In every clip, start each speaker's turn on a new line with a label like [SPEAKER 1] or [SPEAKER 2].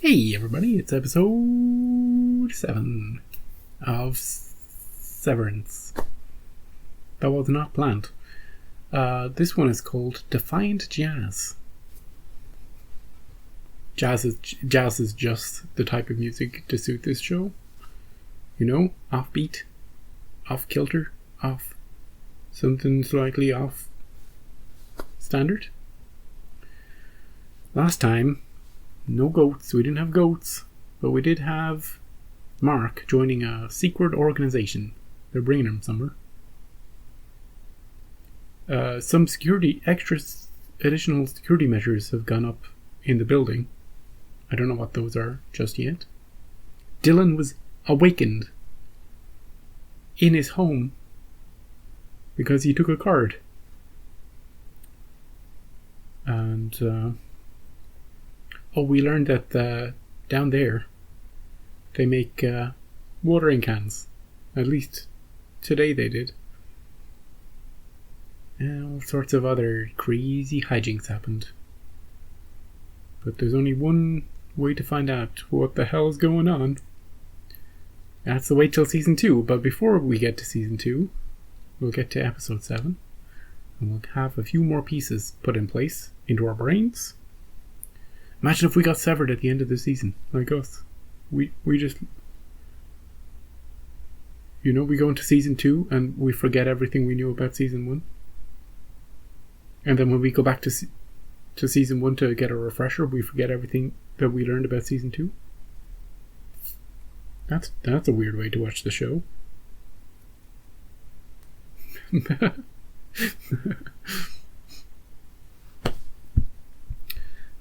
[SPEAKER 1] Hey everybody, it's episode 7 of Severance. That was not planned. This one is called Defiant Jazz. Jazz is just the type of music to suit this show. You know, offbeat, off kilter, off something slightly off standard. Last time, no goats. We didn't have goats, but we did have Mark joining a secret organization. They're bringing him somewhere. Some additional security measures have gone up in the building. I don't know what those are just yet. Dylan was awakened in his home because he took a card. And we learned that down there they make watering cans. At least today they did. And all sorts of other crazy hijinks happened. But there's only one way to find out what the hell is going on. That's to wait till season 2. But before we get to season 2, we'll get to episode 7. And we'll have a few more pieces put in place into our brains. Imagine if we got severed at the end of the season, like us. We just... You know, we go into season 2 and we forget everything we knew about season 1. And then when we go back to season 1 to get a refresher, we forget everything that we learned about season 2. That's a weird way to watch the show.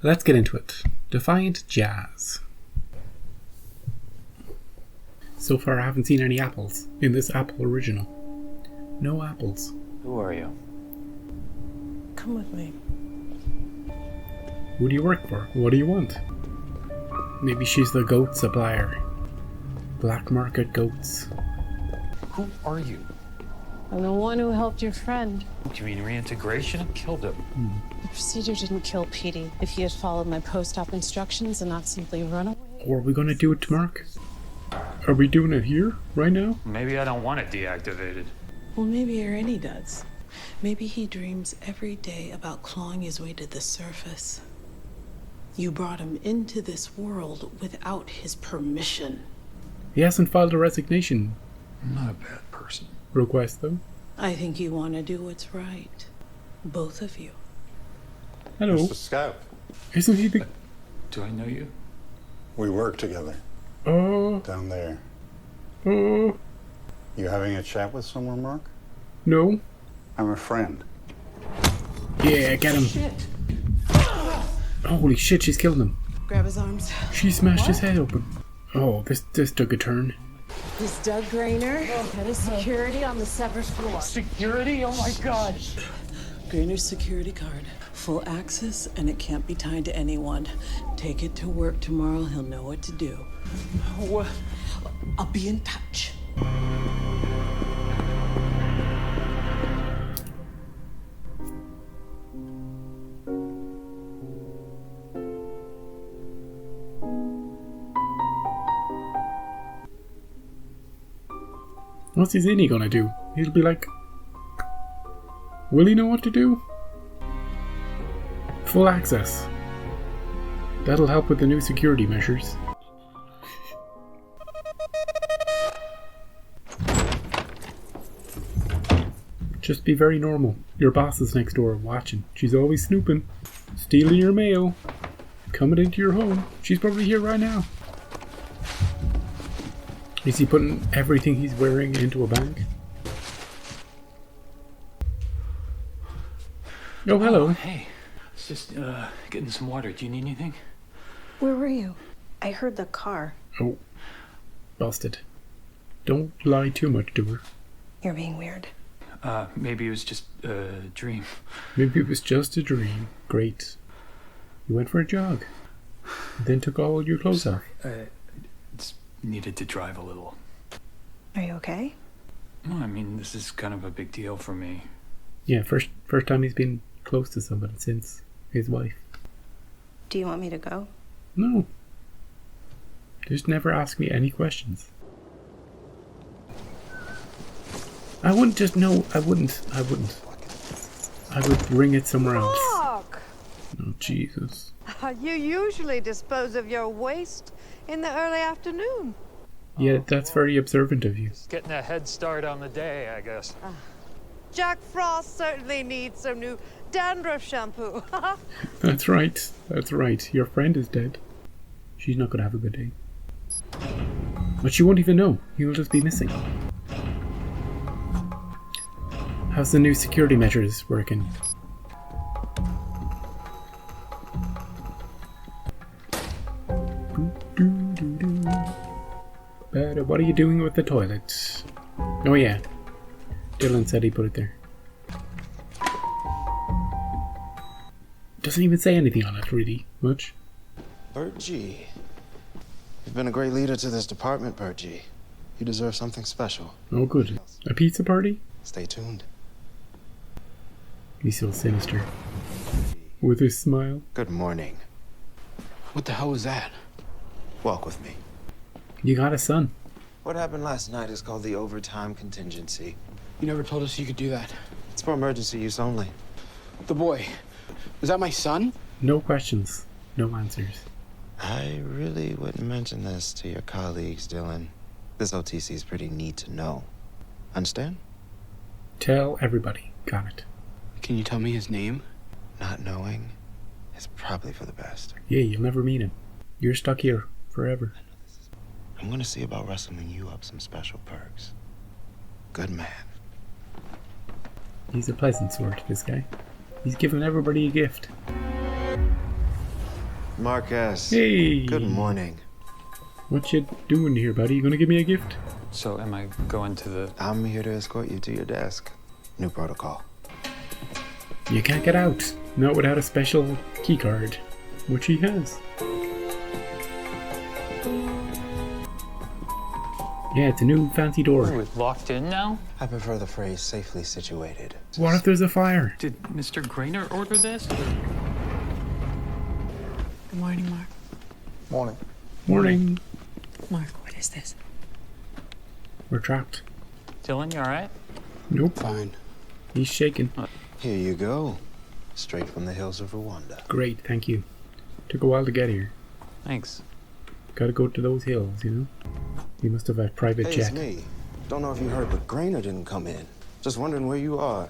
[SPEAKER 1] Let's get into it. Defiant Jazz. So far I haven't seen any apples in this Apple original. No apples.
[SPEAKER 2] Who are you?
[SPEAKER 3] Come with me.
[SPEAKER 1] Who do you work for? What do you want? Maybe she's the goat supplier. Black market goats.
[SPEAKER 2] Who are you?
[SPEAKER 3] I'm the one who helped your friend.
[SPEAKER 2] Do you mean reintegration? Killed him.
[SPEAKER 3] The procedure didn't kill Petey. If he had followed my post-op instructions and not simply run away...
[SPEAKER 1] Or are we going to do it to Mark? Are we doing it here, right now?
[SPEAKER 2] Maybe I don't want it deactivated.
[SPEAKER 4] Well, maybe Ernie does. Maybe he dreams every day about clawing his way to the surface. You brought him into this world without his permission.
[SPEAKER 1] He hasn't filed a resignation
[SPEAKER 2] I'm not a bad person.
[SPEAKER 1] request, though.
[SPEAKER 4] I think you want to do what's right. Both of you.
[SPEAKER 1] Hello.
[SPEAKER 5] Mr. Scout,
[SPEAKER 1] Isn't he the...
[SPEAKER 2] Do I know you?
[SPEAKER 5] we work together
[SPEAKER 1] Oh,
[SPEAKER 5] down there.
[SPEAKER 1] oh,
[SPEAKER 5] You having a chat with someone, Mark?
[SPEAKER 1] no.
[SPEAKER 5] I'm a friend.
[SPEAKER 1] Yeah, get him. Holy shit, she's killed him.
[SPEAKER 4] Grab his arms.
[SPEAKER 1] She smashed his head open. Oh, this took a turn.
[SPEAKER 3] This Doug Grainer, head of security on the Severance floor.
[SPEAKER 2] Security? Oh my god!
[SPEAKER 4] Grainer's security card. Full access, and it can't be tied to anyone. Take it to work tomorrow. He'll know what to do.
[SPEAKER 2] What?
[SPEAKER 4] I'll be in touch.
[SPEAKER 1] What's his innie gonna do? He'll be like... Will he know what to do? Full access. That'll help with the new security measures. Just be very normal. Your boss is next door watching. She's always snooping. Stealing your mail. Coming into your home. She's probably here right now. Is he putting everything he's wearing into a bag? Oh, hello.
[SPEAKER 2] Hey. It's just, getting some water. Do you need anything?
[SPEAKER 6] Where were you? I heard the car.
[SPEAKER 1] Oh. Busted. Don't lie too much to her.
[SPEAKER 6] You're being weird.
[SPEAKER 2] Maybe it was just a dream.
[SPEAKER 1] Maybe it was just a dream. Great. You went for a jog. Then took all your clothes off.
[SPEAKER 2] Just needed to drive a little.
[SPEAKER 6] Are you okay?
[SPEAKER 2] No, I mean, this is kind of a big deal for me.
[SPEAKER 1] Yeah, first time he's been close to somebody since his wife.
[SPEAKER 6] Do you want me to go?
[SPEAKER 1] No. Just never ask me any questions. I wouldn't just, no, I wouldn't. I would bring it somewhere else.
[SPEAKER 7] Mark!
[SPEAKER 1] Oh, Jesus.
[SPEAKER 7] You usually dispose of your waste in the early afternoon.
[SPEAKER 1] Yeah, that's very observant of you.
[SPEAKER 2] Just getting a head start on the day, I guess.
[SPEAKER 7] Jack Frost certainly needs some new dandruff shampoo.
[SPEAKER 1] That's right. That's right. Your friend is dead. She's not going to have a good day. But she won't even know. He will just be missing. How's the new security measures working? But what are you doing with the toilet? Oh yeah. Dylan said he put it there. Doesn't even say anything on it, really, much.
[SPEAKER 8] Bert G. You've been a great leader to this department, Bert G. You deserve something special.
[SPEAKER 1] Oh good. A pizza party?
[SPEAKER 8] Stay tuned.
[SPEAKER 1] He's so sinister. With his smile.
[SPEAKER 8] Good morning.
[SPEAKER 9] What the hell was that?
[SPEAKER 8] Walk with me.
[SPEAKER 1] You got a son.
[SPEAKER 8] What happened last night is called the overtime contingency.
[SPEAKER 9] You never told us you could do that.
[SPEAKER 8] It's for emergency use only.
[SPEAKER 9] The boy. Was that my son?
[SPEAKER 1] No questions. No answers.
[SPEAKER 8] I really wouldn't mention this to your colleagues, Dylan. This OTC is pretty neat to know. Understand?
[SPEAKER 1] Tell everybody. Got it.
[SPEAKER 9] Can you tell me his name?
[SPEAKER 8] Not knowing is probably for the best.
[SPEAKER 1] Yeah, you'll never meet him. You're stuck here forever.
[SPEAKER 8] I'm gonna see about wrestling you up some special perks. Good man.
[SPEAKER 1] He's a pleasant sort, this guy. He's giving everybody a gift.
[SPEAKER 8] Marquez.
[SPEAKER 1] Hey!
[SPEAKER 8] Good morning.
[SPEAKER 1] What you doing here, buddy? You gonna give me a gift?
[SPEAKER 2] So am I going to the...
[SPEAKER 8] I'm here to escort you to your desk. New protocol.
[SPEAKER 1] You can't get out. Not without a special key card. Which he has. Yeah, it's a new fancy door.
[SPEAKER 2] We're locked in now?
[SPEAKER 8] I prefer the phrase safely situated.
[SPEAKER 1] What if there's a fire?
[SPEAKER 2] Did Mr. Grainer order this?
[SPEAKER 4] Good morning, Mark.
[SPEAKER 5] Morning.
[SPEAKER 1] Morning.
[SPEAKER 4] Mark, what is this?
[SPEAKER 1] We're trapped.
[SPEAKER 2] Dylan, you alright?
[SPEAKER 1] Nope.
[SPEAKER 9] Fine.
[SPEAKER 1] He's shaking.
[SPEAKER 8] Here you go. Straight from the hills of Rwanda.
[SPEAKER 1] Great, thank you. Took a while to get here.
[SPEAKER 2] Thanks.
[SPEAKER 1] Gotta go to those hills, you know? You must have a private
[SPEAKER 8] Hey,
[SPEAKER 1] jet.
[SPEAKER 8] it's me. Don't know if you heard, but Grainer didn't come in. Just wondering where you are.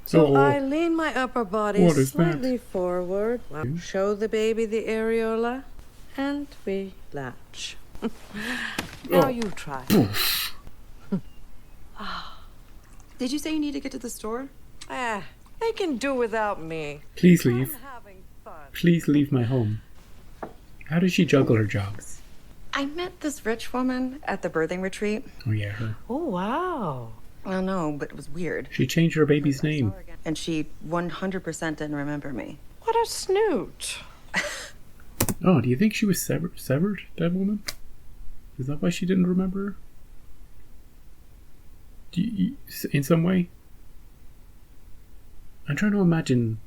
[SPEAKER 7] So
[SPEAKER 1] Uh-oh.
[SPEAKER 7] I lean my upper body
[SPEAKER 1] What is
[SPEAKER 7] slightly
[SPEAKER 1] that?
[SPEAKER 7] forward, show the baby the areola, and we latch. Now
[SPEAKER 1] Oh.
[SPEAKER 7] you try.
[SPEAKER 10] Did you say you need to get to the store?
[SPEAKER 7] They can do without me.
[SPEAKER 1] Please leave.
[SPEAKER 7] I'm having fun.
[SPEAKER 1] Please leave my home. How does she juggle her jobs?
[SPEAKER 10] I met this rich woman at the birthing retreat.
[SPEAKER 1] Oh yeah, her.
[SPEAKER 7] Oh, wow.
[SPEAKER 10] Well, no, but it was weird.
[SPEAKER 1] She changed her baby's name.
[SPEAKER 10] And she 100% didn't remember me.
[SPEAKER 7] What a snoot.
[SPEAKER 1] Oh, do you think she was severed, that woman? Is that why she didn't remember her? In some way? I'm trying to imagine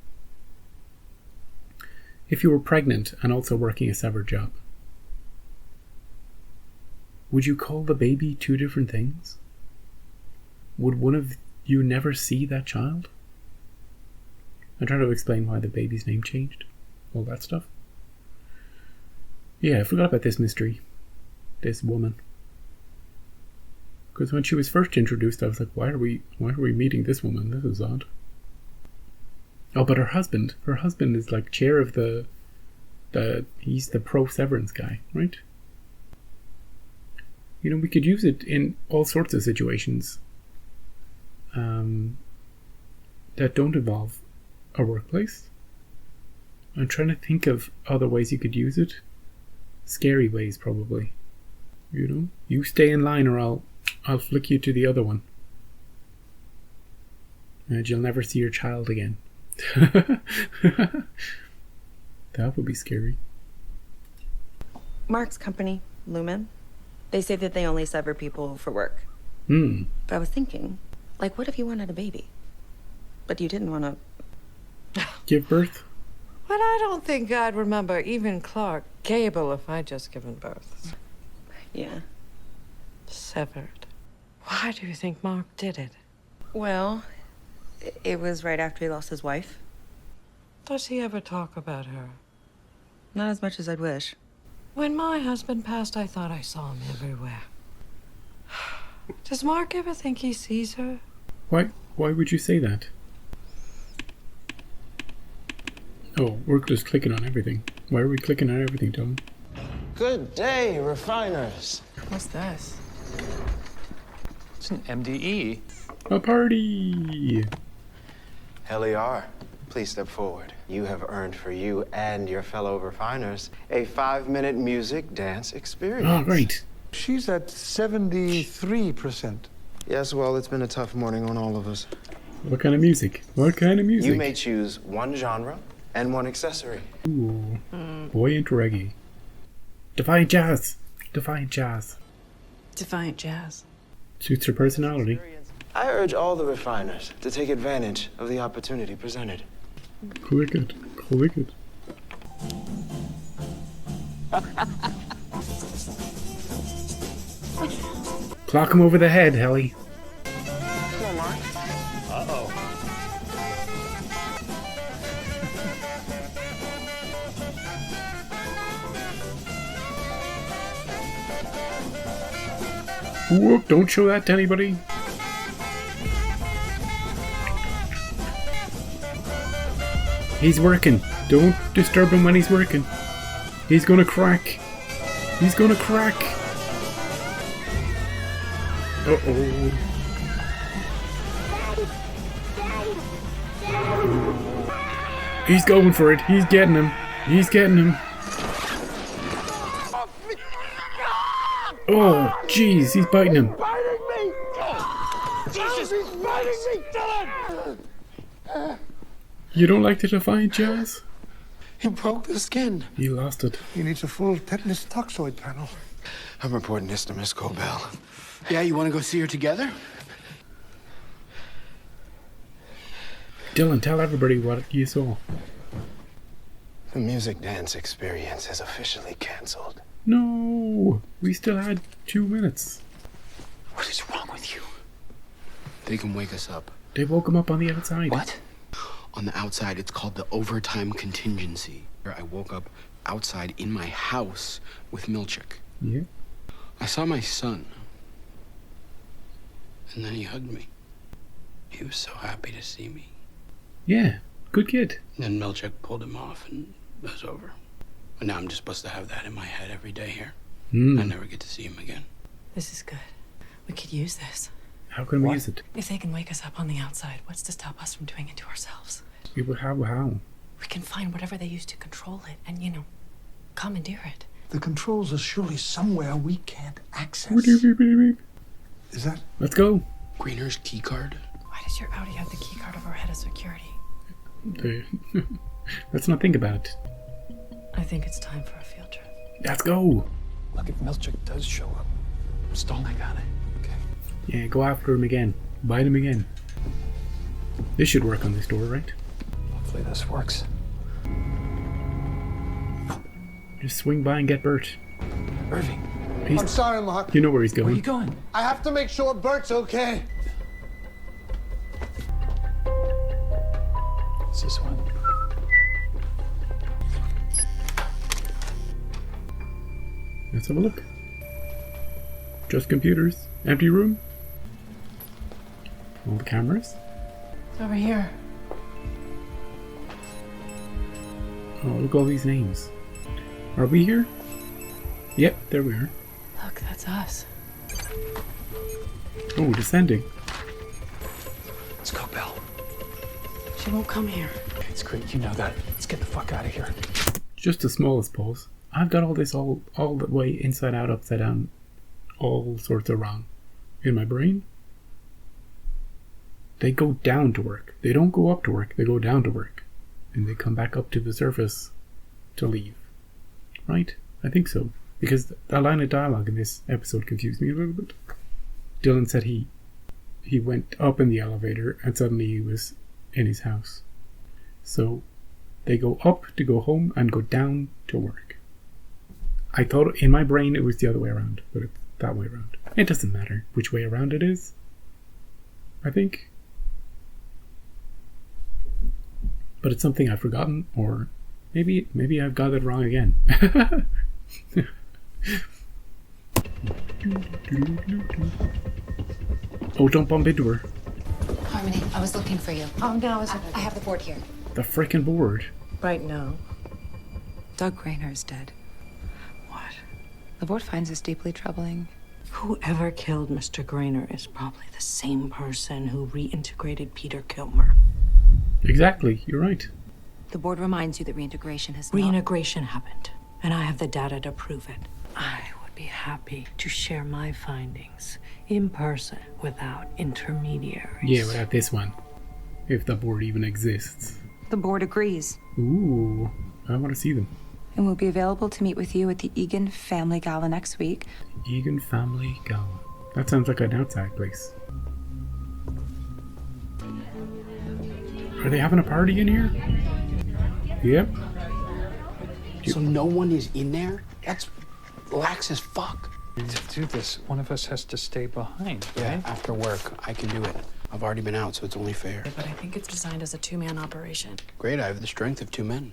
[SPEAKER 1] if you were pregnant and also working a severed job. Would you call the baby two different things? Would one of you never see that child? I'm trying to explain why the baby's name changed. All that stuff. Yeah, I forgot about this mystery. This woman. Because when she was first introduced, I was like, why are we meeting this woman? This is odd. Oh, but her husband is like chair of he's the pro Severance guy, right? You know, we could use it in all sorts of situations that don't involve a workplace. I'm trying to think of other ways you could use it. Scary ways, probably. You know, you stay in line or I'll flick you to the other one. And you'll never see your child again. That would be scary.
[SPEAKER 10] Mark's company, Lumen, they say that they only sever people for work.
[SPEAKER 1] Hmm.
[SPEAKER 10] But I was thinking, like, what if you wanted a baby? But you didn't want to...
[SPEAKER 1] Give birth?
[SPEAKER 7] But I don't think I'd remember even Clark Gable if I'd just given birth.
[SPEAKER 10] Yeah.
[SPEAKER 7] Severed. Why do you think Mark did it?
[SPEAKER 10] Well, it was right after he lost his wife.
[SPEAKER 7] Does he ever talk about her?
[SPEAKER 10] Not as much as I'd wish.
[SPEAKER 7] When my husband passed, I thought I saw him everywhere. Does Mark ever think he sees her?
[SPEAKER 1] Why would you say that? Oh, we're just clicking on everything. Why are we clicking on everything, Tom?
[SPEAKER 8] Good day, refiners.
[SPEAKER 2] What's this? It's an MDE.
[SPEAKER 1] A party!
[SPEAKER 8] LER, please step forward. You have earned for you and your fellow refiners a 5-minute music dance experience.
[SPEAKER 1] Oh, great.
[SPEAKER 11] She's at 73%.
[SPEAKER 8] Yes, well, it's been a tough morning on all of us.
[SPEAKER 1] What kind of music? What kind of music?
[SPEAKER 8] You may choose one genre and one accessory.
[SPEAKER 1] Ooh. Buoyant reggae. Defiant jazz. Defiant jazz.
[SPEAKER 3] Defiant jazz.
[SPEAKER 1] Suits her personality.
[SPEAKER 8] I urge all the refiners to take advantage of the opportunity presented.
[SPEAKER 1] Click it. Click it. Clock him over the head, Helly.
[SPEAKER 8] Come on, Mark.
[SPEAKER 2] Uh-oh.
[SPEAKER 1] Whoop, don't show that to anybody. He's working. Don't disturb him when he's working. He's gonna crack. He's gonna crack. Uh-oh. He's going for it. He's getting him. He's getting him. Oh, jeez, he's biting him.
[SPEAKER 11] Jesus, he's biting me, Dylan!
[SPEAKER 1] You don't like the Defiant jazz?
[SPEAKER 9] He broke the skin.
[SPEAKER 1] He lost it.
[SPEAKER 11] He needs a full tetanus toxoid panel.
[SPEAKER 8] I'm reporting this to Miss Cobell.
[SPEAKER 9] Yeah, you want to go see her together?
[SPEAKER 1] Dylan, tell everybody what you saw.
[SPEAKER 8] The music dance experience is officially canceled.
[SPEAKER 1] No, we still had 2 minutes.
[SPEAKER 2] What is wrong with you?
[SPEAKER 9] They can wake us up.
[SPEAKER 1] They woke him up on the outside.
[SPEAKER 2] What?
[SPEAKER 9] On the outside, it's called the overtime contingency. I woke up outside in my house with Milchick.
[SPEAKER 1] Yeah.
[SPEAKER 9] I saw my son. And then he hugged me. He was so happy to see me.
[SPEAKER 1] Yeah, good kid.
[SPEAKER 9] And then Milchick pulled him off and it was over. And now I'm just supposed to have that in my head every day here. I never get to see him again.
[SPEAKER 3] This is good. We could use this.
[SPEAKER 1] How can we use it?
[SPEAKER 3] If they can wake us up on the outside, what's to stop us from doing it to ourselves?
[SPEAKER 1] How?
[SPEAKER 3] We can find whatever they use to control it and, commandeer it.
[SPEAKER 11] The controls are surely somewhere we can't access. Is that?
[SPEAKER 1] Let's go.
[SPEAKER 9] Greener's key card?
[SPEAKER 3] Why does your Audi have the keycard over head of security?
[SPEAKER 1] Let's not think about it.
[SPEAKER 3] I think it's time for a field trip.
[SPEAKER 1] Let's go.
[SPEAKER 2] Look, if Milchick does show up, Stolnik got it. Okay.
[SPEAKER 1] Yeah, go after him again. Bite him again. This should work on this door, right?
[SPEAKER 2] Hopefully this works.
[SPEAKER 1] Just swing by and get Bert.
[SPEAKER 2] Irving,
[SPEAKER 11] I'm sorry, Mark.
[SPEAKER 1] You know where he's going.
[SPEAKER 2] where are you going?
[SPEAKER 11] I have to make sure Bert's okay.
[SPEAKER 2] What's this one?
[SPEAKER 1] Let's have a look. Just computers. Empty room. All the cameras.
[SPEAKER 3] It's over here.
[SPEAKER 1] Oh, look at all these names. Are we here? Yep, there we are.
[SPEAKER 3] Look, that's us.
[SPEAKER 1] Oh, descending.
[SPEAKER 2] Let's go, Belle.
[SPEAKER 3] She won't come here.
[SPEAKER 2] It's great, you know that. Let's get the fuck out of here.
[SPEAKER 1] Just the smallest pause. I've got all this all the way inside out, upside down, all sorts of wrong in my brain. They go down to work. They don't go up to work. They go down to work. And they come back up to the surface to leave. Right? I think so. Because that line of dialogue in this episode confused me a little bit. Dylan said he went up in the elevator and suddenly he was in his house. So they go up to go home and go down to work. I thought in my brain it was the other way around, but it's that way around. It doesn't matter which way around it is, I think. But it's something I've forgotten, or maybe I've got it wrong again. Oh, don't bump into her.
[SPEAKER 12] Harmony, I was looking for you.
[SPEAKER 7] Oh, no,
[SPEAKER 12] I have the board here.
[SPEAKER 1] The frickin' board.
[SPEAKER 7] Right now.
[SPEAKER 12] Doug Rayner is dead. What? The board finds this deeply troubling.
[SPEAKER 4] Whoever killed Mr. Grainer is probably the same person who reintegrated Peter Kilmer.
[SPEAKER 1] Exactly, you're right.
[SPEAKER 12] The board reminds you that reintegration has
[SPEAKER 4] Reintegration happened, and I have the data to prove it. I would be happy to share my findings in person without intermediaries.
[SPEAKER 1] Yeah, without this one. If the board even exists.
[SPEAKER 12] The board agrees.
[SPEAKER 1] Ooh, I want to see them.
[SPEAKER 12] And we'll be available to meet with you at the Egan Family Gala next week.
[SPEAKER 1] Egan Family Gala. That sounds like an outside place. Are they having a party in here? Yep.
[SPEAKER 9] So no one is in there? That's lax as fuck.
[SPEAKER 2] To do this, one of us has to stay behind,
[SPEAKER 9] Yeah,
[SPEAKER 2] right?
[SPEAKER 9] after work, I can do it. I've already been out, so it's only fair.
[SPEAKER 13] But I think it's designed as a two-man operation.
[SPEAKER 9] Great, I have the strength of 2 men.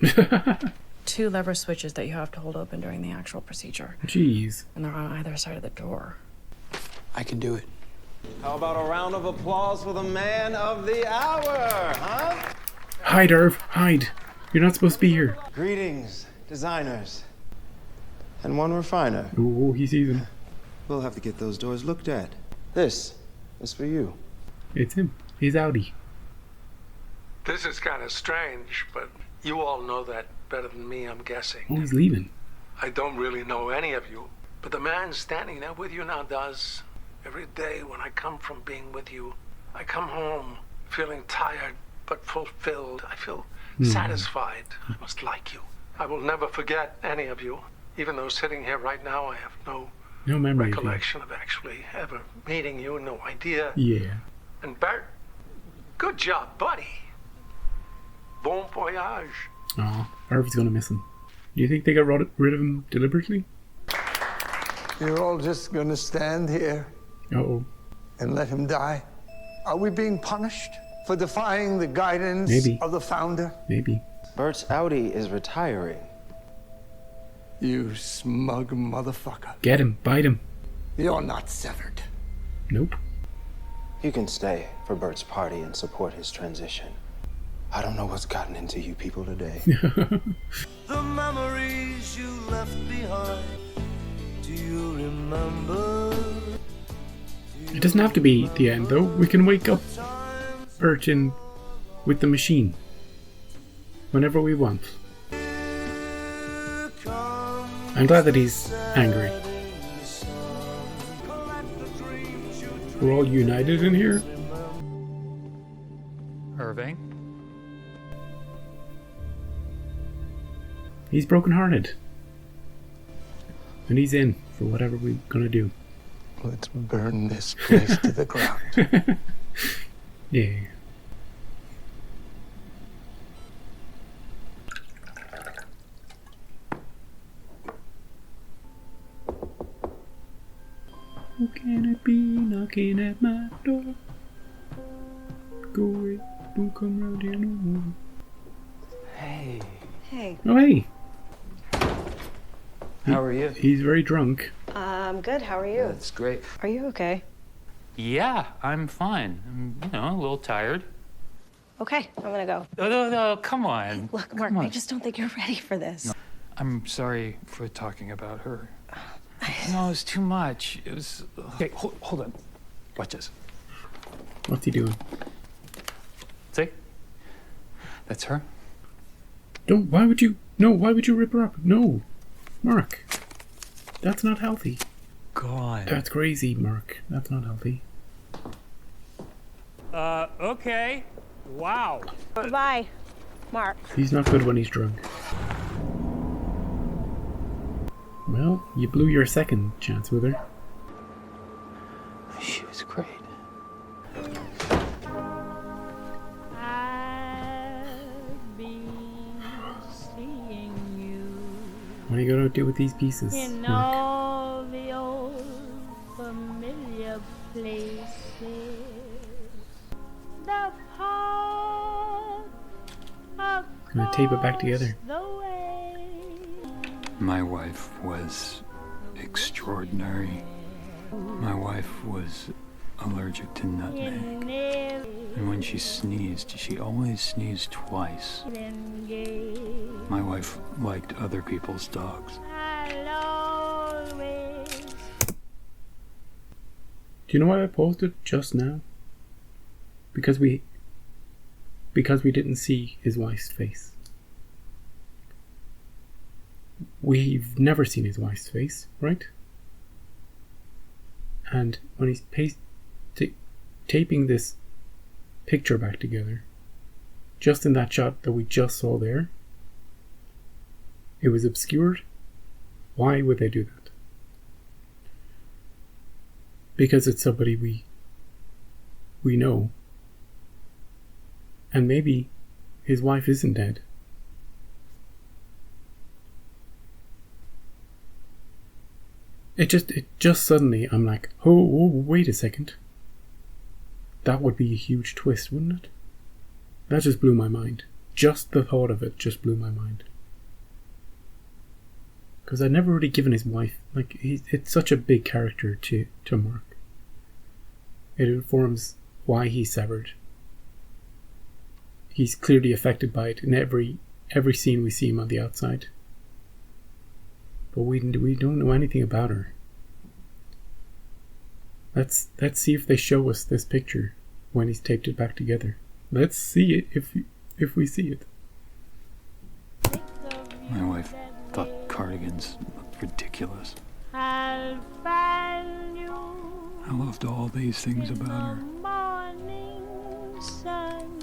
[SPEAKER 13] 2 lever switches that you have to hold open during the actual procedure.
[SPEAKER 1] Jeez.
[SPEAKER 13] And they're on either side of the door.
[SPEAKER 9] I can do it.
[SPEAKER 8] How about a round of applause for the man of the hour, huh?
[SPEAKER 1] Hide, Irv. Hide. You're not supposed to be here.
[SPEAKER 8] Greetings, designers. And one refiner.
[SPEAKER 1] Oh, he sees him.
[SPEAKER 8] We'll have to get those doors looked at. This is for you.
[SPEAKER 1] It's him. He's outie.
[SPEAKER 14] This is kind of strange, but you all know that better than me, I'm guessing.
[SPEAKER 1] Oh, he's leaving.
[SPEAKER 14] I don't really know any of you, but the man standing there with you now does. Every day when I come from being with you, I come home feeling tired but fulfilled. I feel satisfied. I must like you. I will never forget any of you. Even though sitting here right now, I have no
[SPEAKER 1] memory
[SPEAKER 14] recollection of actually ever meeting you, no idea.
[SPEAKER 1] Yeah.
[SPEAKER 14] And Bert, good job, buddy. Bon voyage.
[SPEAKER 1] Oh, Irv's gonna miss him. Do you think they got rid of him deliberately?
[SPEAKER 11] You're all just gonna stand here
[SPEAKER 1] Uh-oh.
[SPEAKER 11] and let him die? Are we being punished for defying the guidance
[SPEAKER 1] Maybe.
[SPEAKER 11] of the founder?
[SPEAKER 1] Maybe.
[SPEAKER 8] Bert's Audi is retiring.
[SPEAKER 11] You smug motherfucker.
[SPEAKER 1] Get him. Bite him.
[SPEAKER 11] You're not severed.
[SPEAKER 1] Nope.
[SPEAKER 8] You can stay for Bert's party and support his transition. I don't know what's gotten into you people today.
[SPEAKER 15] The memories you left behind. Do you remember?
[SPEAKER 1] It doesn't have to be the end, though. We can wake up Bert in with the machine whenever we want. I'm glad that he's angry. We're all united in here.
[SPEAKER 2] Irving?
[SPEAKER 1] He's brokenhearted. And he's in for whatever we're gonna do.
[SPEAKER 11] Let's burn this place to the ground.
[SPEAKER 1] Yeah. Who can it be knocking at my door? Go away, don't come round here no more.
[SPEAKER 2] Hey.
[SPEAKER 6] Hey.
[SPEAKER 1] Oh, hey.
[SPEAKER 2] How are you?
[SPEAKER 1] He's very drunk.
[SPEAKER 6] I'm good. How are you?
[SPEAKER 2] That's great.
[SPEAKER 6] Are you okay?
[SPEAKER 2] Yeah, I'm fine. I'm, a little tired.
[SPEAKER 6] Okay, I'm gonna go.
[SPEAKER 2] No, come on.
[SPEAKER 6] Look, Mark,
[SPEAKER 2] Come on.
[SPEAKER 6] I just don't think you're ready for this.
[SPEAKER 2] No. I'm sorry for talking about her. No, it was too much. It was... Okay, hold on. Watch this.
[SPEAKER 1] What's he doing?
[SPEAKER 2] See? That's her.
[SPEAKER 1] Don't, why would you rip her up? No. Mark. That's not healthy.
[SPEAKER 2] God.
[SPEAKER 1] That's crazy, Mark. That's not healthy.
[SPEAKER 2] Okay. Wow.
[SPEAKER 6] Goodbye, Mark.
[SPEAKER 1] He's not good when he's drunk. Well, you blew your second chance with her.
[SPEAKER 2] She was great.
[SPEAKER 1] What are you gonna do with these pieces?
[SPEAKER 16] In
[SPEAKER 1] Mark?
[SPEAKER 16] all the old familiar places, the park
[SPEAKER 1] I'm gonna tape it back together.
[SPEAKER 16] the way.
[SPEAKER 2] My wife was extraordinary. My wife was allergic to nutmeg. And when she sneezed, she always sneezed twice. My wife liked other people's dogs.
[SPEAKER 1] Do you know why I paused it just now? Because we didn't see his wife's face. We've never seen his wife's face, right? And when he's taping this picture back together, just in that shot that we just saw there, it was obscured. Why would they do that? Because it's somebody we know. And maybe his wife isn't dead. It just suddenly, I'm like, oh, wait a second. That would be a huge twist, wouldn't it? That just blew my mind. Just the thought of it just blew my mind. Because I'd never really given his wife, like, it's such a big character to Mark. It informs why he's severed. He's clearly affected by it in every scene we see him on the outside. But we don't know anything about her. Let's see if they show us this picture when he's taped it back together. Let's see it if we see it.
[SPEAKER 2] My wife thought cardigans looked ridiculous.
[SPEAKER 16] I'll find you.
[SPEAKER 2] I loved all these things about her.
[SPEAKER 16] Morning sun.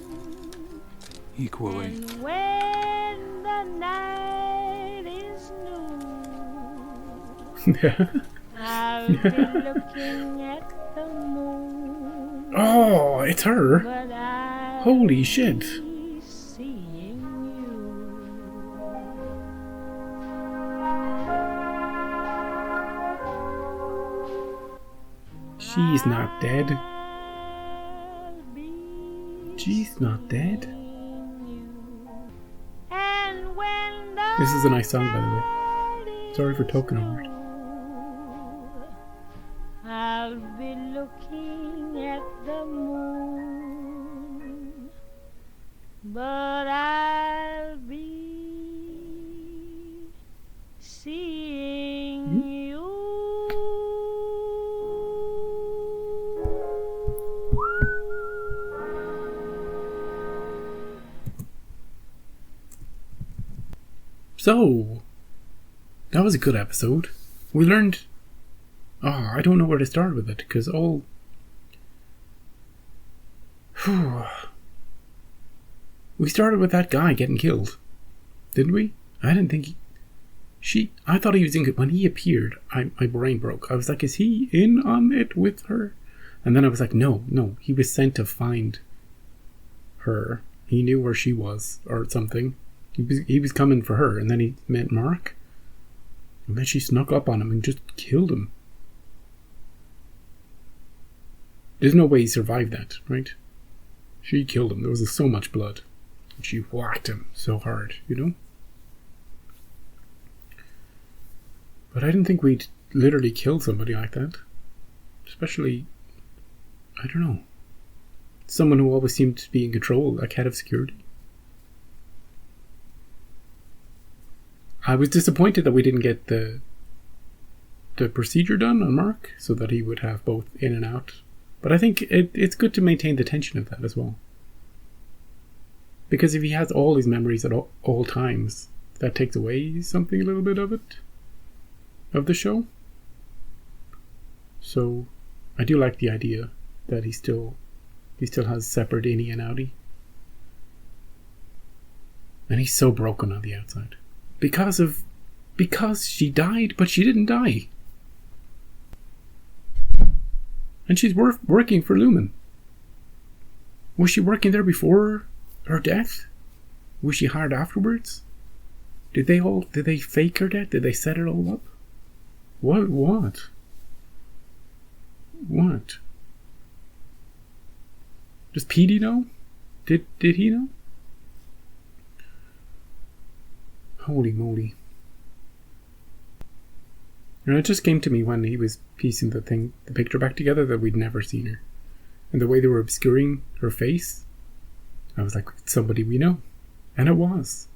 [SPEAKER 2] Equally.
[SPEAKER 16] And when the night is new, I'll be looking at the moon.
[SPEAKER 1] Oh, it's her.
[SPEAKER 16] But I'll
[SPEAKER 1] Holy shit.
[SPEAKER 16] be seeing
[SPEAKER 1] She's not dead. She's not dead.
[SPEAKER 16] And when the
[SPEAKER 1] This is a nice song, by the way. Sorry for talking over it.
[SPEAKER 16] I'll be looking at the moon, but I'll be seeing you.
[SPEAKER 1] So, that was a good episode. We learned... Oh, I don't know where to start with it, because all... We started with that guy getting killed. Didn't we? I didn't think I thought he was in... When he appeared, my brain broke. I was like, is he in on it with her? And then I was like, no. He was sent to find her. He knew where she was, or something. He was coming for her, and then he met Mark. And then she snuck up on him and just killed him. There's no way he survived that, right? She killed him. There was so much blood. And she whacked him so hard, you know? But I didn't think we'd literally kill somebody like that. Especially, I don't know, someone who always seemed to be in control, like head of security. I was disappointed that we didn't get the procedure done on Mark, so that he would have both in and out. But I think it's good to maintain the tension of that as well. Because if he has all his memories at all times, that takes away something a little bit of it, of the show. So I do like the idea that he still has separate innie and outie. And he's so broken on the outside. Because she died, but she didn't die. And she's working for Lumen. Was she working there before her death? Was she hired afterwards? Did they fake her death? Did they set it all up? What? Does Petey know? Did he know? Holy moly. And it just came to me when he was piecing the picture back together, that we'd never seen her. And the way they were obscuring her face, I was like, it's somebody we know. And it was.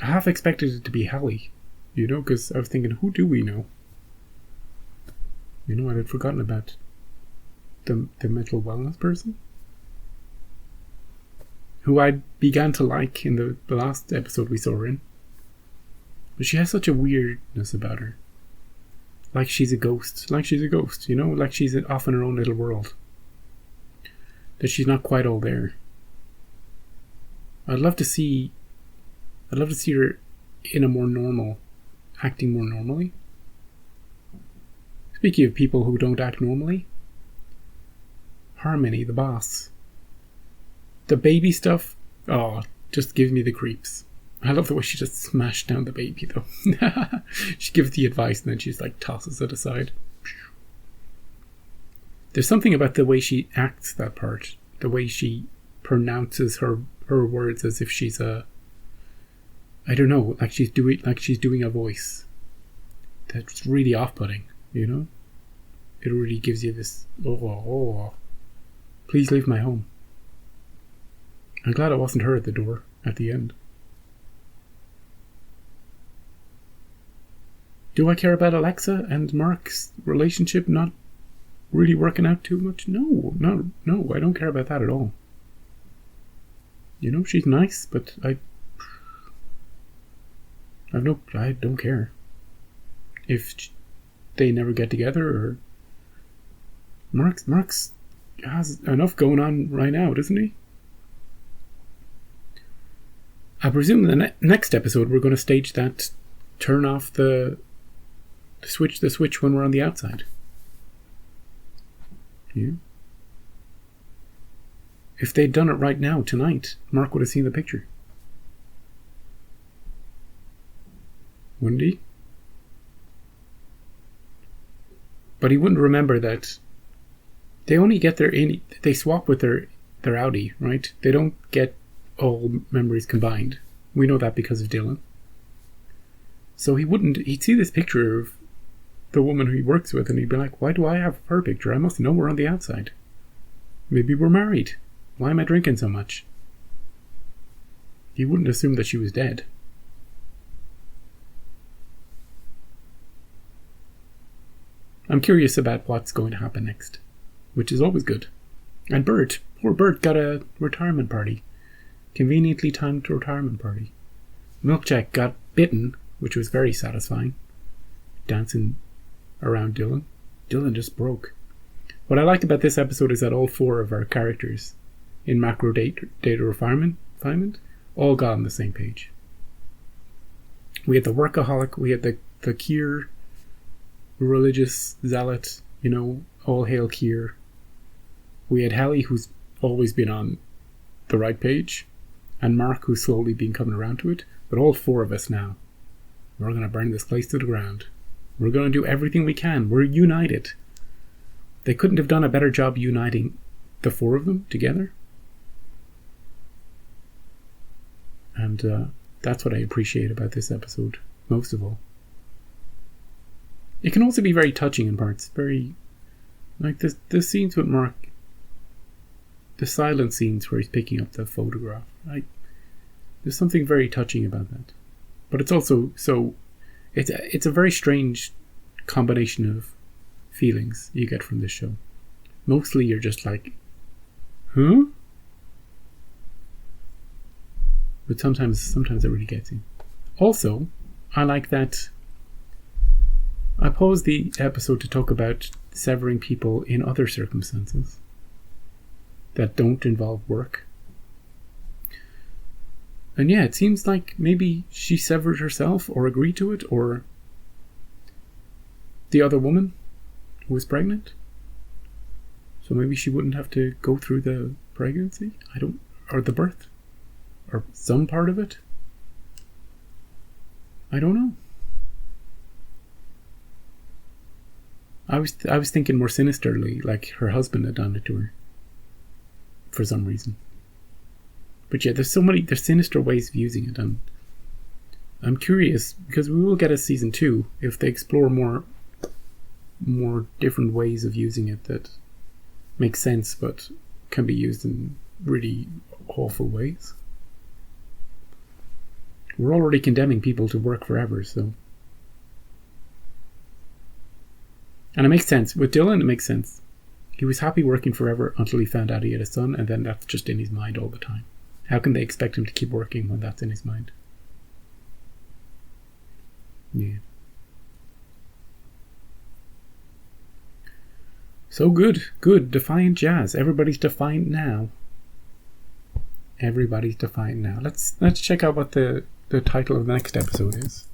[SPEAKER 1] I half expected it to be Hallie, because I was thinking, who do we know? I had forgotten about the mental wellness person, who I began to like in the last episode we saw her in. But she has such a weirdness about her. Like she's a ghost. Like she's off in her own little world. That she's not quite all there. I'd love to see her in a more normal, acting more normally. Speaking of people who don't act normally, Harmony, the boss. The baby stuff, just gives me the creeps. I love the way she just smashed down the baby, though. She gives the advice and then she just tosses it aside. There's something about the way she acts that part, the way she pronounces her words as if she's I don't know, like she's doing a voice. That's really off-putting, It really gives you this, please leave my home. I'm glad it wasn't her at the door at the end. Do I care about Alexa and Mark's relationship not really working out too much? No, I don't care about that at all. She's nice, but I don't care if they never get together, or Mark's has enough going on right now, doesn't he? I presume in the next episode we're going to stage that turn off the switch when we're on the outside. Yeah. If they'd done it right now, tonight, Mark would have seen the picture. Wouldn't he? But he wouldn't remember that they only get they swap with their Audi, right? They don't get all memories combined. We know that because of Dylan. So he'd see this picture of the woman who he works with and he'd be like, why do I have her picture? I must know we're on the outside. Maybe we're married. Why am I drinking so much? He wouldn't assume that she was dead. I'm curious about what's going to happen next, which is always good. And Bert, poor Bert, got a retirement party. Conveniently timed retirement party. Milkjack got bitten, which was very satisfying. Dancing around Dylan. Dylan just broke. What I liked about this episode is that all four of our characters in macro data refinement all got on the same page. We had the workaholic, we had the Kier religious zealot, all hail Kier. We had Hallie, who's always been on the right page, and Mark, who's slowly been coming around to it. But all four of us now, we're going to burn this place to the ground. We're going to do everything we can. We're united. They couldn't have done a better job uniting the four of them together. And that's what I appreciate about this episode, most of all. It can also be very touching in parts. Very, like the scenes with Mark, the silent scenes where he's picking up the photograph. There's something very touching about that. But it's also it's a very strange combination of feelings you get from this show. Mostly you're just like, huh? But sometimes it really gets you. Also, I like that I paused the episode to talk about severing people in other circumstances that don't involve work. And yeah, it seems like maybe she severed herself or agreed to it, or the other woman who was pregnant. So maybe she wouldn't have to go through the pregnancy, or the birth, or some part of it. I don't know. I was thinking more sinisterly, like her husband had done it to her. For some reason. But yeah, there's sinister ways of using it, and I'm curious, because we will get a season 2 if they explore more different ways of using it that make sense but can be used in really awful ways. We're already condemning people to work forever, so. And it makes sense. With Dylan, it makes sense. He was happy working forever until he found out he had a son, and then that's just in his mind all the time. How can they expect him to keep working when that's in his mind? Yeah. So good. Defiant jazz. Everybody's defiant now. Everybody's defiant now. Let's check out what the title of the next episode is.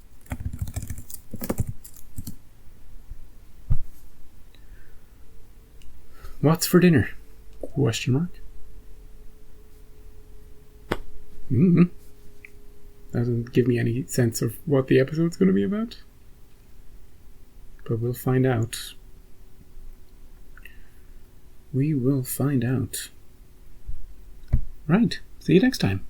[SPEAKER 1] What's for dinner? Question mark. Doesn't give me any sense of what the episode's going to be about. But we'll find out. We will find out. Right. See you next time.